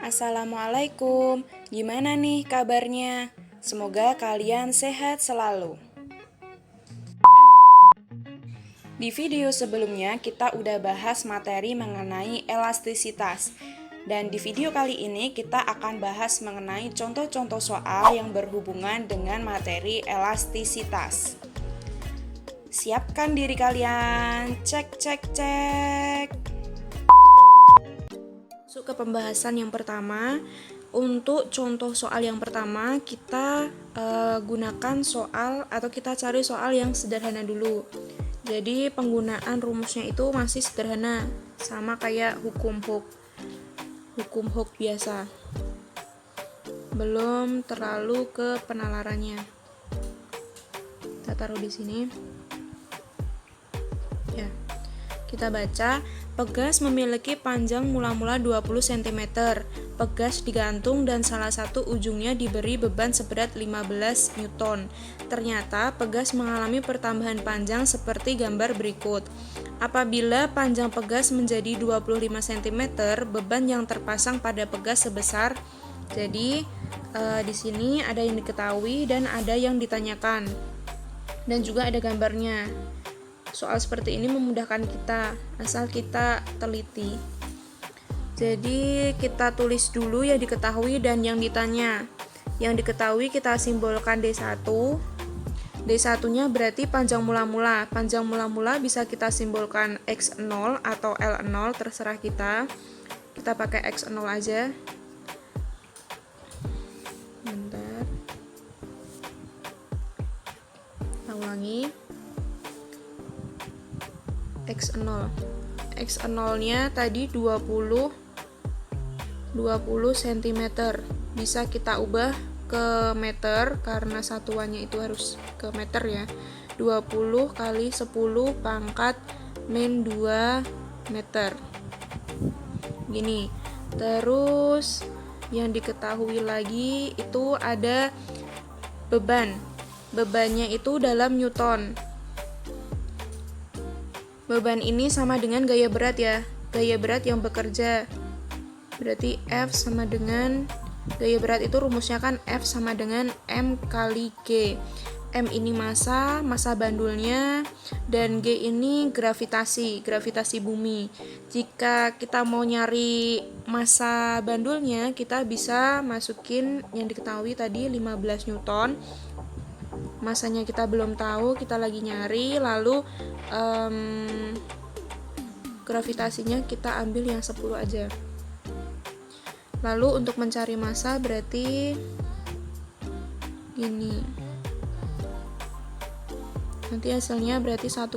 Assalamualaikum, gimana nih kabarnya? Semoga kalian sehat selalu. Di video sebelumnya kita udah bahas materi mengenai elastisitas. Dan di video kali ini kita akan bahas mengenai contoh-contoh soal yang berhubungan dengan materi elastisitas. Siapkan diri kalian, cek cek cek. Masuk ke pembahasan yang pertama. Untuk contoh soal yang pertama, kita gunakan soal atau kita cari soal yang sederhana dulu. Jadi penggunaan rumusnya itu masih sederhana, sama kayak hukum Hooke biasa. Belum terlalu ke penalarannya. Kita taruh di sini. Ya. Kita baca, pegas memiliki panjang mula-mula 20 cm. Pegas digantung dan salah satu ujungnya diberi beban seberat 15 Newton. Ternyata pegas mengalami pertambahan panjang seperti gambar berikut. Apabila panjang pegas menjadi 25 cm, beban yang terpasang pada pegas sebesar. Jadi di sini ada yang diketahui dan ada yang ditanyakan. Dan juga ada gambarnya. Soal seperti ini memudahkan kita, asal kita teliti. Jadi kita tulis dulu yang diketahui dan yang ditanya. Yang diketahui kita simbolkan D1. D1-nya berarti panjang mula-mula. Panjang mula-mula bisa kita simbolkan X0 atau L0, terserah kita. Kita pakai X0 aja. Bentar. Kita ulangi. X0 nya tadi 20 cm. Bisa kita ubah ke meter karena satuannya itu harus ke meter ya. 20 kali 10 pangkat min 2 meter. Gini. Terus yang diketahui lagi itu ada beban. Bebannya itu dalam Newton. Beban ini sama dengan gaya berat ya. Gaya berat yang bekerja. Berarti F sama dengan gaya berat itu rumusnya kan F sama dengan M kali G. M ini massa bandulnya, dan G ini gravitasi bumi. Jika kita mau nyari massa bandulnya, kita bisa masukin yang diketahui tadi 15 Newton. Masanya kita belum tahu, kita lagi nyari, lalu gravitasinya kita ambil yang 10 aja. Lalu untuk mencari massa berarti gini. Nanti hasilnya berarti 1,5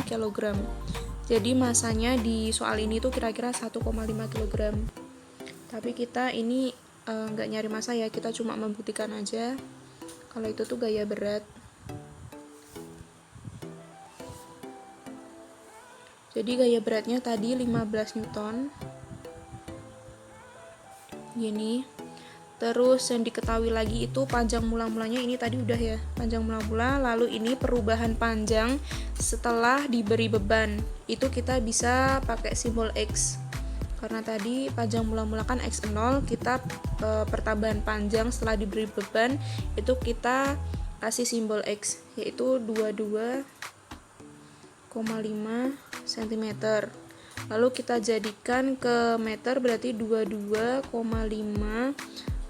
kg. Jadi masanya di soal ini tuh kira-kira 1,5 kg. Tapi kita ini nggak nyari massa ya, kita cuma membuktikan aja kalau itu tuh gaya berat. Jadi gaya beratnya tadi 15 Newton. Gini. Terus yang diketahui lagi itu panjang mula-mulanya ini tadi udah ya, panjang mula-mula. Lalu ini perubahan panjang setelah diberi beban. Itu kita bisa pakai simbol X. Karena tadi panjang mula-mula kan X0, kita pertambahan panjang setelah diberi beban itu kita kasih simbol X, yaitu 22,5 cm. Lalu kita jadikan ke meter, berarti 22,5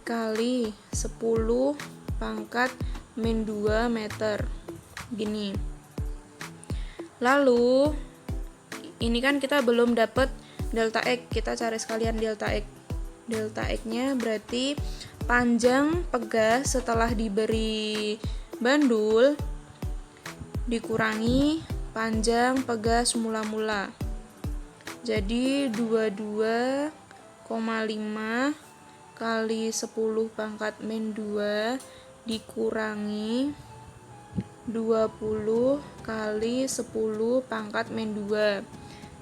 kali 10 pangkat min 2 meter. Gini. Lalu ini kan kita belum dapat delta X, kita cari sekalian delta X. Delta X-nya berarti panjang pegas setelah diberi bandul dikurangi panjang pegas mula-mula. Jadi 22,5 kali 10 pangkat min 2 dikurangi 20 kali 10 pangkat min 2.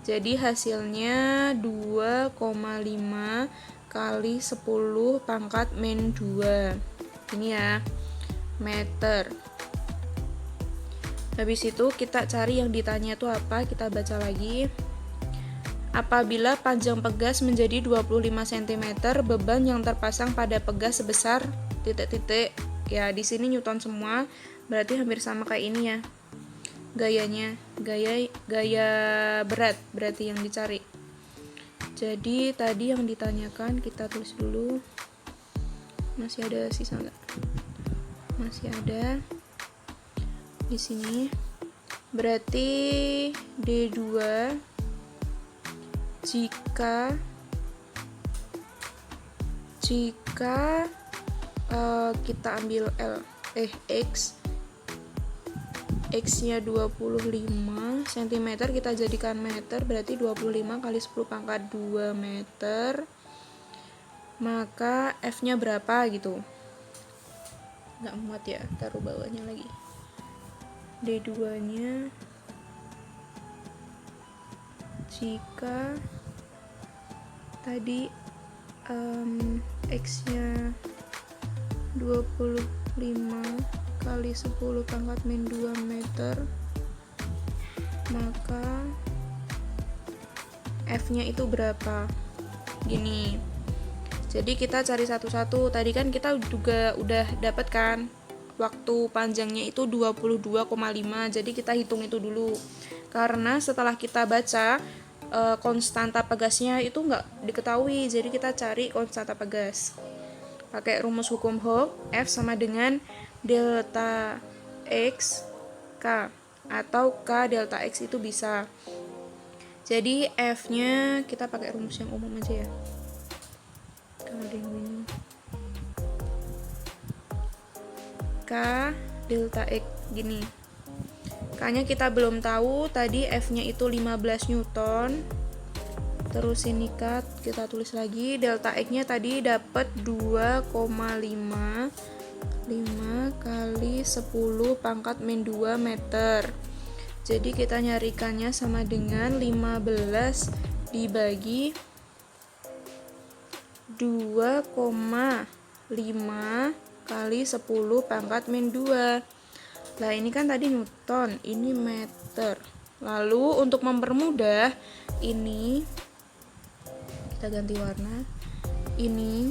Jadi hasilnya 2,5 kali 10 pangkat min 2. Ini ya, meter. Habis itu kita cari yang ditanya itu apa, kita baca lagi. apabila panjang pegas menjadi 25 cm, beban yang terpasang pada pegas sebesar titik-titik. Ya, di sini newton semua, berarti hampir sama kayak ini ya. Gayanya, gaya berat berarti yang dicari. Jadi tadi yang ditanyakan kita tulis dulu. Masih ada sisa nggak? Masih ada. Di sini berarti D2 jika kita ambil X-nya 25 cm, kita jadikan meter, berarti 25 kali 10 pangkat 2 meter. Maka F-nya berapa gitu. Nggak muat ya, taruh bawahnya lagi. D2-nya jika tadi X-nya 25 kali 10 pangkat min 2 meter, maka F-nya itu berapa? Gini. Jadi kita cari satu-satu. Tadi kan kita juga udah dapat kan waktu panjangnya itu 22,5. Jadi kita hitung itu dulu. Karena setelah kita baca konstanta pegasnya itu nggak diketahui, jadi kita cari konstanta pegas. Pakai rumus hukum Hooke, F sama dengan delta X K, atau K delta X itu bisa. Jadi F-nya kita pakai rumus yang umum aja ya. Kalau ada yang bingung. K delta X gini. K-nya kita belum tahu, tadi F-nya itu 15 Newton. Terus ini kita tulis lagi, delta X-nya tadi dapat 2,5 kali 10 pangkat min 2 meter. Jadi kita nyarikannya sama dengan 15 dibagi 2,5 kali 10 pangkat min 2. Nah, ini kan tadi Newton, ini meter. Lalu untuk mempermudah, ini kita ganti warna. Ini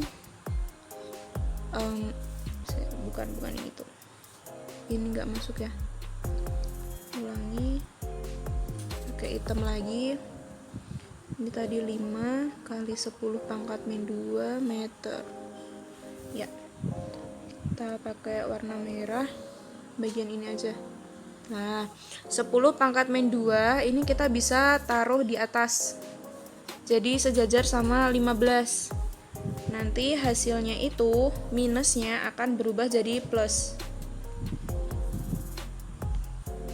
bukan ini tuh. Ini nggak masuk ya. Ulangi. Pakai hitam lagi. Ini tadi 5 kali 10 pangkat min 2 meter. Ya. Kita pakai warna merah. Bagian ini aja. Nah, 10 pangkat min 2 ini kita bisa taruh di atas. Jadi sejajar sama 15. Nanti hasilnya itu minusnya akan berubah jadi plus.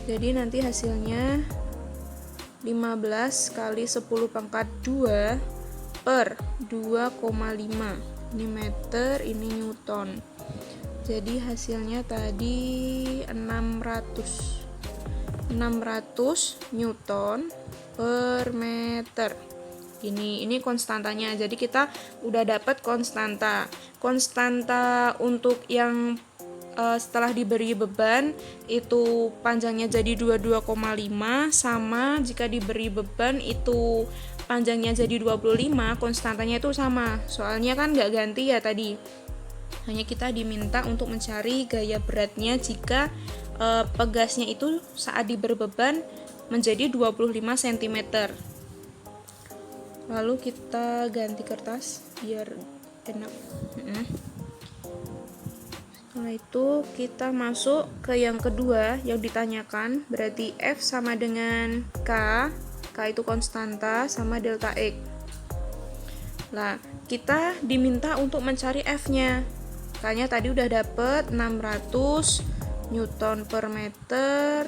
Jadi nanti hasilnya 15 kali 10 pangkat 2 per 2,5. Ini meter, ini Newton. Jadi hasilnya tadi 600 Newton per meter. Ini konstantanya. Jadi kita udah dapat konstanta untuk yang setelah diberi beban itu panjangnya jadi 22,5, sama jika diberi beban itu panjangnya jadi 25, konstantanya itu sama. Soalnya kan nggak ganti ya tadi. Hanya kita diminta untuk mencari gaya beratnya jika pegasnya itu saat diberi beban menjadi 25 cm. Lalu kita ganti kertas biar enak. Setelah itu kita masuk ke yang kedua yang ditanyakan, berarti F sama dengan K itu konstanta sama delta X. Nah, kita diminta untuk mencari F-nya. K-nya tadi udah dapet 600 Newton per meter.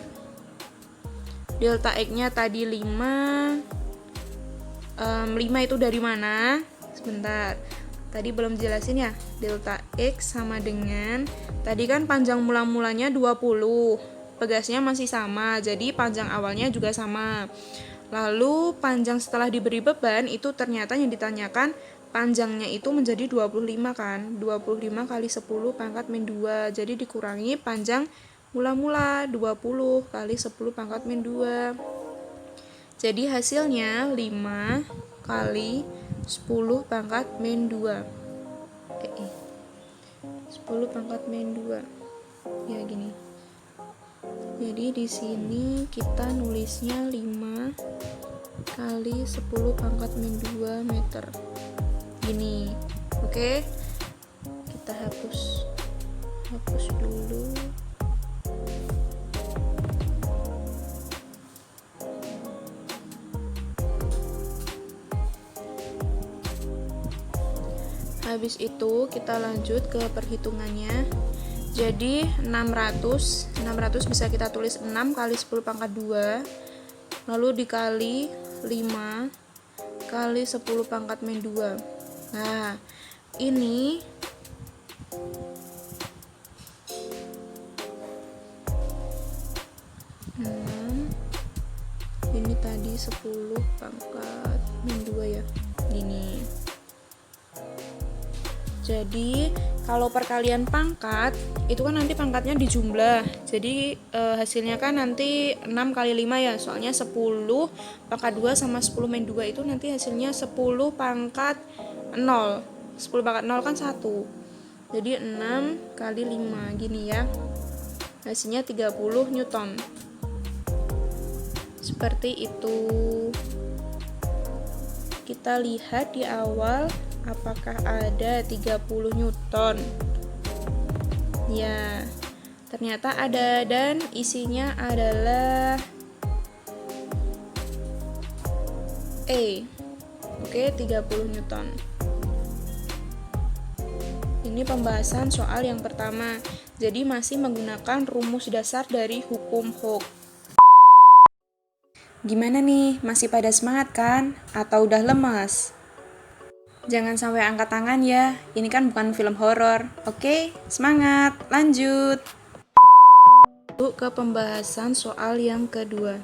Delta X-nya tadi 5 itu dari mana? Sebentar, tadi belum jelasin ya. Delta X sama dengan, tadi kan panjang mula-mulanya 20, pegasnya masih sama, jadi panjang awalnya juga sama. Lalu panjang setelah diberi beban itu ternyata yang ditanyakan panjangnya itu menjadi 25 kan, 25 kali 10 pangkat min 2, jadi dikurangi panjang mula-mula 20 kali 10 pangkat min 2. Jadi hasilnya 5 kali 10 pangkat min 2. 10 pangkat min 2. Ya gini. Jadi di sini kita nulisnya 5 kali 10 pangkat min 2 meter. Gini. Oke. Kita hapus dulu. Habis itu kita lanjut ke perhitungannya. Jadi 600 bisa kita tulis 6 kali 10 pangkat 2, lalu dikali 5 kali 10 pangkat min 2. Nah, ini ini tadi 10 pangkat min 2 ya. Ini. Jadi kalau perkalian pangkat itu kan nanti pangkatnya dijumlah. Jadi hasilnya kan nanti 6 kali 5 ya. Soalnya 10 pangkat 2 sama 10 min 2 itu nanti hasilnya 10 pangkat 0. 10 pangkat 0 kan 1. Jadi 6 kali 5 gini ya. Hasilnya 30 Newton. Seperti itu. Kita lihat di awal apakah ada 30 Newton. Ya, ternyata ada dan isinya adalah E. Oke, 30 Newton. Ini pembahasan soal yang pertama. Jadi masih menggunakan rumus dasar dari hukum Hooke. Gimana nih? Masih pada semangat kan? Atau udah lemas? Jangan sampai angkat tangan ya, ini kan bukan film horor. Oke, semangat, lanjut. Yuk ke pembahasan soal yang kedua.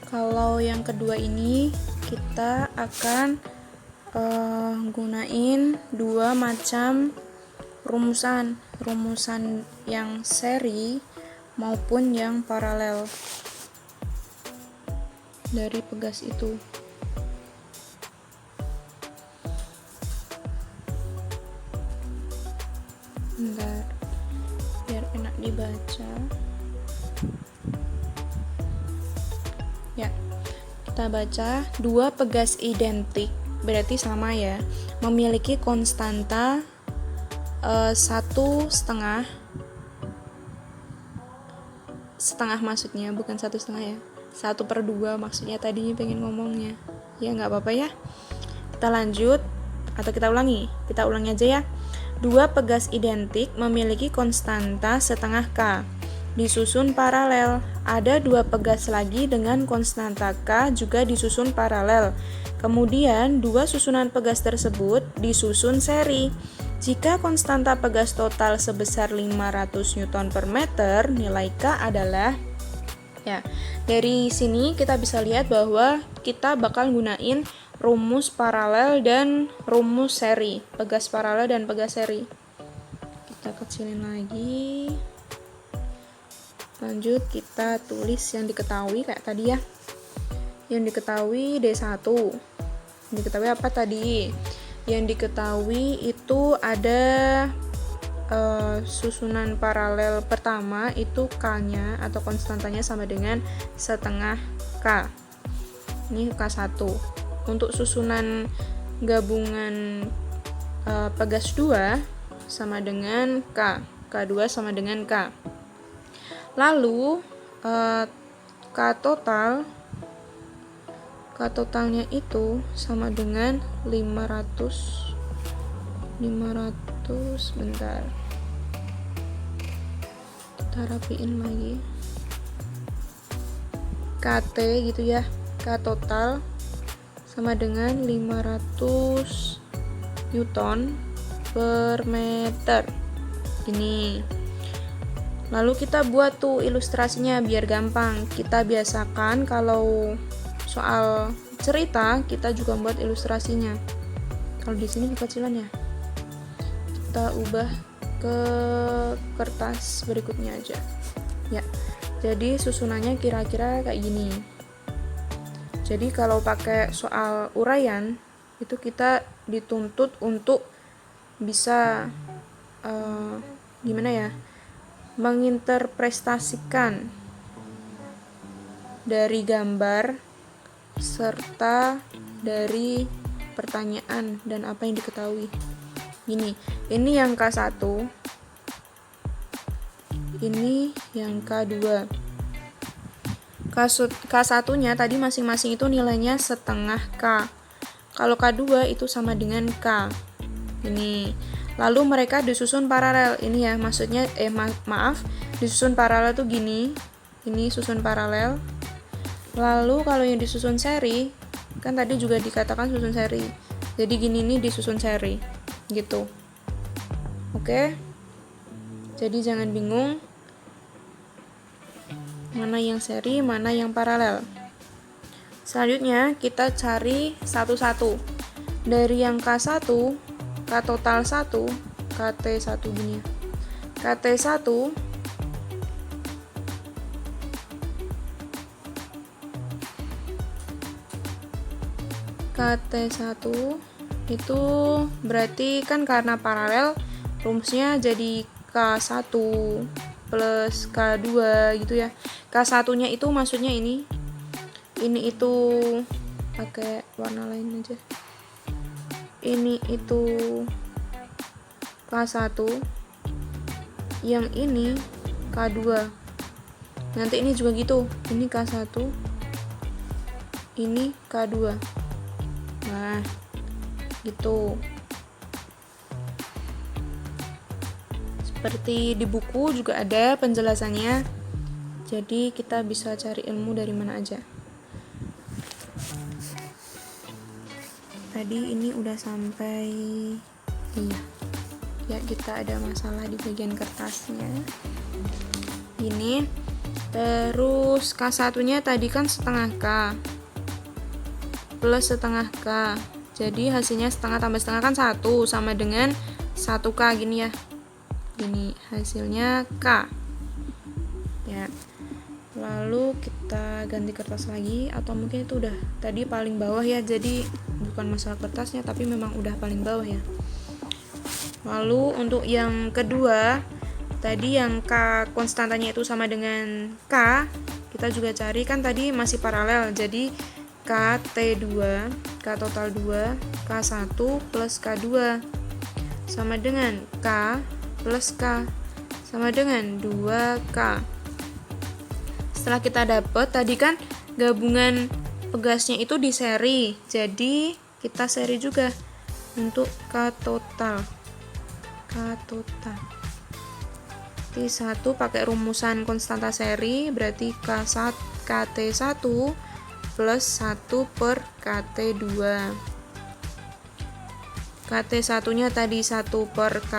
Kalau yang kedua ini kita akan gunain dua macam rumusan yang seri maupun yang paralel dari pegas itu. Bentar, biar enak dibaca. Ya, kita baca. Dua pegas identik berarti sama ya, memiliki konstanta 1,5 maksudnya, bukan 1,5 ya, 1/2 maksudnya, tadinya pengen ngomongnya ya, nggak apa-apa ya. Kita lanjut atau kita ulangi aja ya. Dua pegas identik memiliki konstanta setengah K, disusun paralel. Ada dua pegas lagi dengan konstanta K juga disusun paralel. Kemudian dua susunan pegas tersebut disusun seri. Jika konstanta pegas total sebesar 500 Newton per meter, nilai K adalah, ya, dari sini kita bisa lihat bahwa kita bakal gunain rumus paralel dan rumus seri, pegas paralel dan pegas seri. Kita kecilin lagi. Lanjut kita tulis yang diketahui kayak tadi ya. Yang diketahui D1. Diketahui apa tadi? Yang diketahui itu ada susunan paralel pertama itu K-nya atau konstantanya sama dengan setengah K. Ini K1. Untuk susunan gabungan pegas 2 sama dengan K. K2 sama dengan K. Lalu K totalnya itu sama dengan 500 bentar, kita rapiin lagi, KT gitu ya. K total sama dengan 500 Newton per meter. Ini Lalu kita buat tuh ilustrasinya biar gampang. Kita biasakan kalau soal cerita kita juga buat ilustrasinya. Kalau di sini kekecilan ya. Kita ubah ke kertas berikutnya aja. Ya. Jadi susunannya kira-kira kayak gini. Jadi kalau pakai soal uraian itu kita dituntut untuk bisa gimana ya, menginterpretasikan dari gambar serta dari pertanyaan dan apa yang diketahui. Ini yang K1, ini yang K2. K1-nya tadi masing-masing itu nilainya setengah K. Kalau K2 itu sama dengan K. Ini. Lalu mereka disusun paralel. Ini ya, maksudnya maaf, disusun paralel tuh gini. Ini susun paralel. Lalu kalau yang disusun seri, kan tadi juga dikatakan susun seri. Jadi gini nih disusun seri. Gitu. Oke? Jadi jangan bingung mana yang seri, mana yang paralel. Selanjutnya kita cari satu-satu. Dari yang K1, K total 1, KT1 gini ya. KT1 KT1 itu berarti kan karena paralel rumusnya jadi K1 plus K2 gitu ya. K1-nya itu maksudnya ini itu pakai warna lain aja. Ini itu K1, yang ini K2. Nanti ini juga gitu. Ini K1, ini K2. Nah, gitu. Seperti di buku juga ada penjelasannya. Jadi kita bisa cari ilmu dari mana aja. Tadi ini udah sampai ya kita ada masalah di bagian kertasnya. Ini terus K1-nya tadi kan setengah K plus setengah K. Jadi hasilnya setengah tambah setengah kan 1 sama dengan 1K gini ya. Gini hasilnya K. Ya. Lalu kita ganti kertas lagi atau mungkin itu udah tadi paling bawah ya. Jadi bukan masalah kertasnya tapi memang udah paling bawah ya. Lalu untuk yang kedua, tadi yang K konstantanya itu sama dengan K, kita juga cari kan tadi masih paralel. Jadi KT2, K total 2, K1 plus K2 sama dengan K plus K sama dengan 2K. Setelah kita dapat tadi kan gabungan pegasnya itu di seri. Jadi kita seri juga untuk K total. T1 pakai rumusan konstanta seri berarti KT1 plus 1 per KT2. KT1 nya tadi 1 per K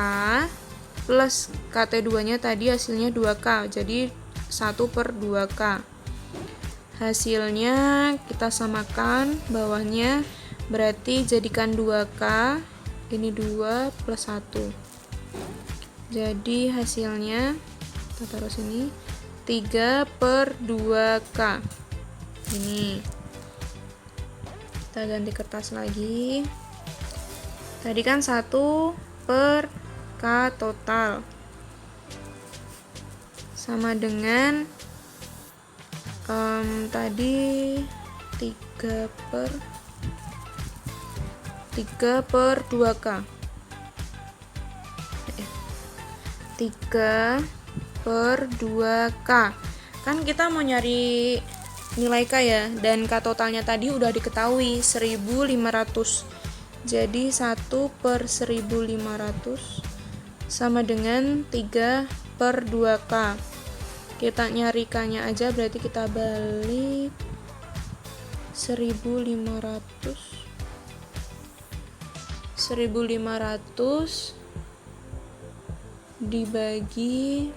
plus KT2 nya tadi hasilnya 2K, jadi 1 per 2K. Hasilnya kita samakan bawahnya, berarti jadikan 2K, ini 2 plus 1. Jadi hasilnya kita taruh sini 3 per 2K. Ini kita ganti kertas lagi. Tadi kan 1 per K total sama dengan tadi 3 per 2K. 3 per 2K. Kan kita mau nyari nilai K ya, dan K totalnya tadi udah diketahui 1500. Jadi 1 per 1500 sama dengan 3 per 2K. Kita nyari K-nya aja, berarti kita balik 1500 dibagi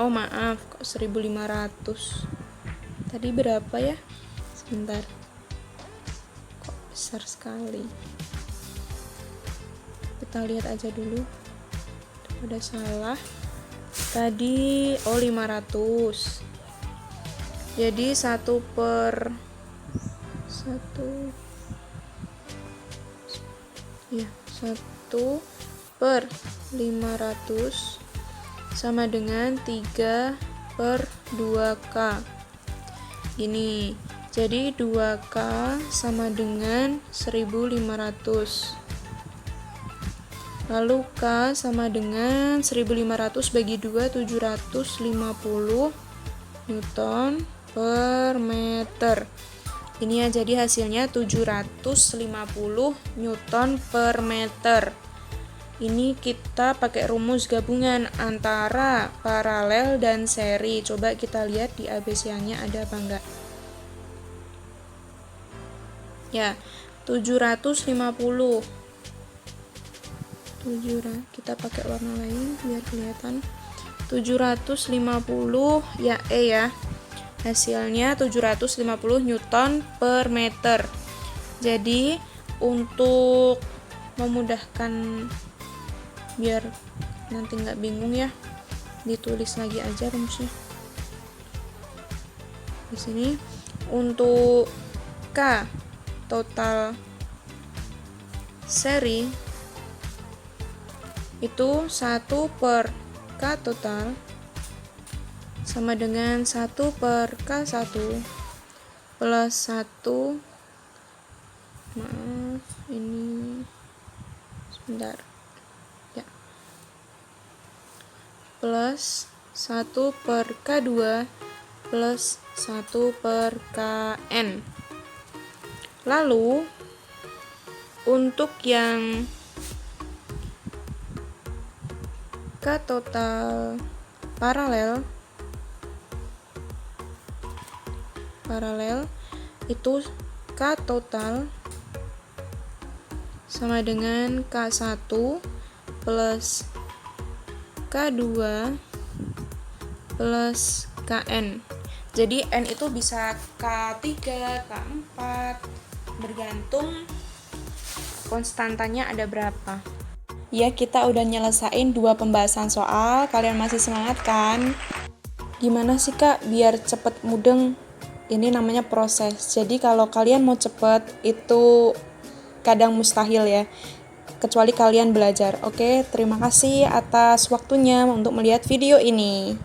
Oh maaf, kok 1500. Tadi berapa ya? Sebentar. Kok besar sekali. Kita lihat aja dulu. Udah salah. Tadi 500. Jadi 1/1 1/500 sama dengan 3/2K. Gini. Jadi 2K sama dengan 1500. Lalu K sama dengan 1500 bagi 2, 750 Newton per meter. Ini ya, jadi hasilnya 750 Newton per meter. Ini kita pakai rumus gabungan antara paralel dan seri. Coba kita lihat di ABC-nya ada apa enggak. Ya, 750. Kita pakai warna lain biar kelihatan. 750 ya E ya. Hasilnya 750 Newton per meter. Jadi untuk memudahkan biar nanti nggak bingung ya, ditulis lagi aja rumusnya. Di sini untuk K total seri itu 1/K total sama dengan 1/K1 plus 1, maaf ini sebentar ya, plus 1/K2 plus 1/Kn. Lalu untuk yang K total paralel itu K total sama dengan K1 plus K2 plus Kn. Jadi N itu bisa K3, K4, bergantung konstantanya ada berapa. Ya, kita udah nyelesain 2 pembahasan soal. Kalian masih semangat kan? Gimana sih Kak biar cepet mudeng? Ini namanya proses. Jadi kalau kalian mau cepet itu kadang mustahil ya, kecuali kalian belajar. Oke, terima kasih atas waktunya untuk melihat video ini.